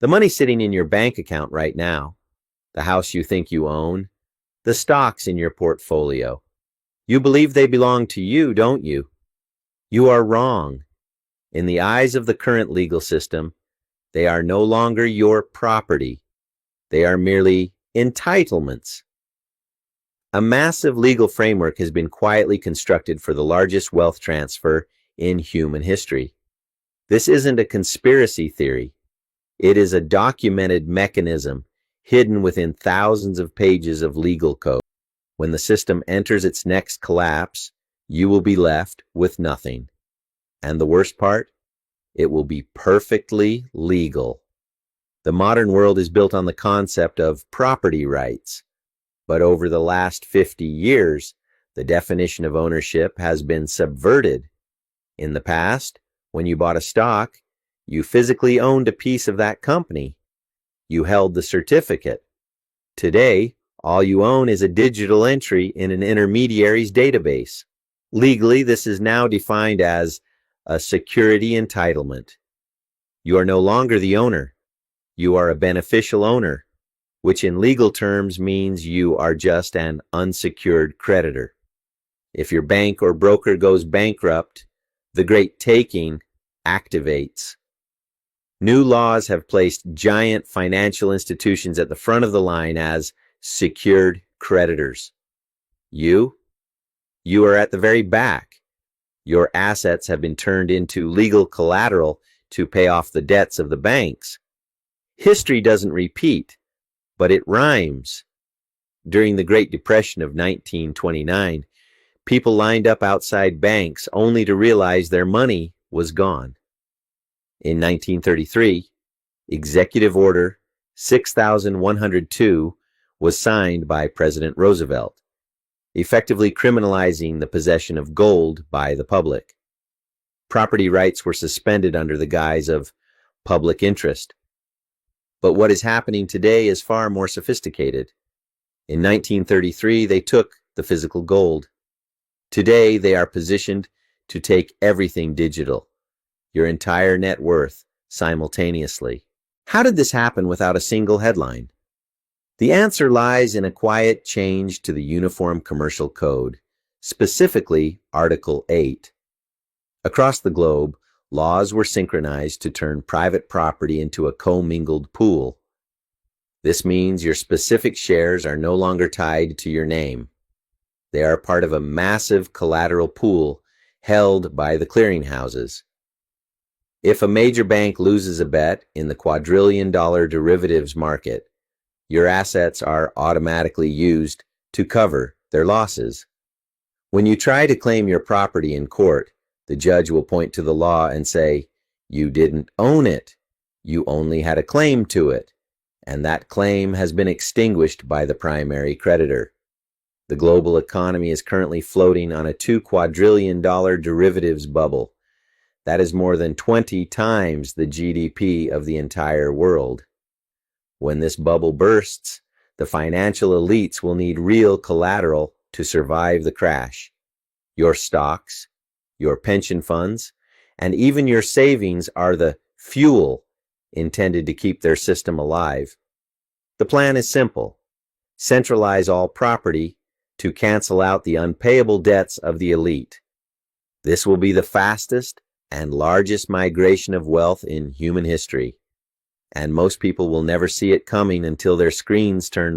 The money sitting in your bank account right now, the house you think you own, the stocks in your portfolio. You believe they belong to you, don't you? You are wrong. In the eyes of the current legal system, they are no longer your property. They are merely entitlements. A massive legal framework has been quietly constructed for the largest wealth transfer in human history. This isn't a conspiracy theory. It is a documented mechanism hidden within thousands of pages of legal code. When the system enters its next collapse, you will be left with nothing. And the worst part? It will be perfectly legal. The modern world is built on the concept of property rights. But over the last 50 years, the definition of ownership has been subverted. In the past, when you bought a stock, you physically owned a piece of that company. You held the certificate. Today, all you own is a digital entry in an intermediary's database. Legally, this is now defined as a security entitlement. You are no longer the owner. You are a beneficial owner, which in legal terms means you are just an unsecured creditor. If your bank or broker goes bankrupt, the great taking activates. New laws have placed giant financial institutions at the front of the line as secured creditors. You are at the very back. Your assets have been turned into legal collateral to pay off the debts of the banks. History doesn't repeat, but it rhymes. During the Great Depression of 1929, people lined up outside banks only to realize their money was gone. In 1933, Executive Order 6102 was signed by President Roosevelt, effectively criminalizing the possession of gold by the public. Property rights were suspended under the guise of public interest. But what is happening today is far more sophisticated. In 1933, they took the physical gold. Today, they are positioned to take everything digital, your entire net worth, simultaneously. How did this happen without a single headline? The answer lies in a quiet change to the Uniform Commercial Code, specifically Article 8. Across the globe, laws were synchronized to turn private property into a commingled pool. This means your specific shares are no longer tied to your name. They are part of a massive collateral pool held by the clearinghouses. If a major bank loses a bet in the quadrillion-dollar derivatives market, your assets are automatically used to cover their losses. When you try to claim your property in court, the judge will point to the law and say, "You didn't own it. You only had a claim to it, and that claim has been extinguished by the primary creditor." The global economy is currently floating on a $2 quadrillion derivatives bubble. That is more than 20 times the GDP of the entire world. When this bubble bursts, the financial elites will need real collateral to survive the crash. Your stocks, your pension funds, and even your savings are the fuel intended to keep their system alive. The plan is simple. Centralize all property to cancel out the unpayable debts of the elite. This will be the fastest and largest migration of wealth in human history, and most people will never see it coming until their screens turn